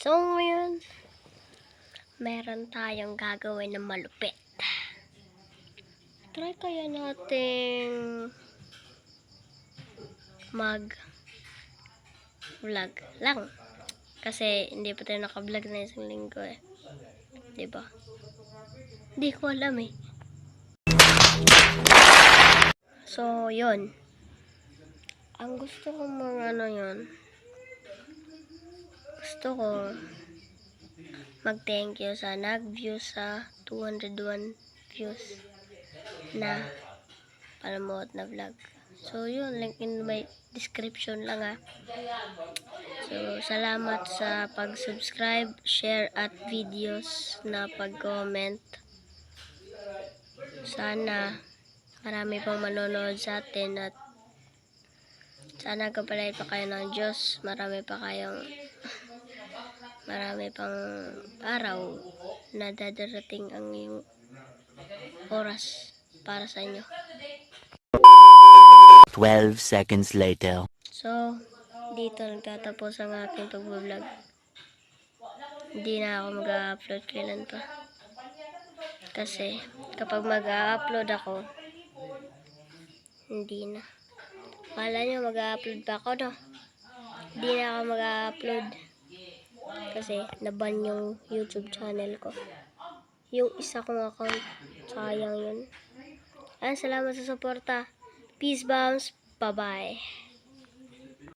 So, ngayon, meron tayong gagawin na malupit. Try kaya nating mag-vlog lang. Kasi hindi pa tayo naka-vlog na isang linggo eh. Diba? Hindi ko alam eh. So, yun. Ang gusto kong gusto ko mag-thank you sa nag-view sa 201 views na panood na vlog. So, yun. Link in my description lang ah. So, salamat sa pag-subscribe, share at videos na pag-comment. Sana marami pang manonood sa atin at sana kapalay pa kayo ng Diyos. Marami pang araw na dadarating ang iyong oras para sa inyo. 12 seconds later. So, dito nagtatapos ang aking pag-vlog. Hindi na ako mag-upload kailan pa. Kasi, kapag mag-upload ako, hindi na. Kala nyo mag-upload pa ako, no? Hindi na ako mag-upload. Kasi, naban yung YouTube channel ko. Yung isa kong account, sayang yun. Salamat sa suporta. Peace bombs. Bye-bye.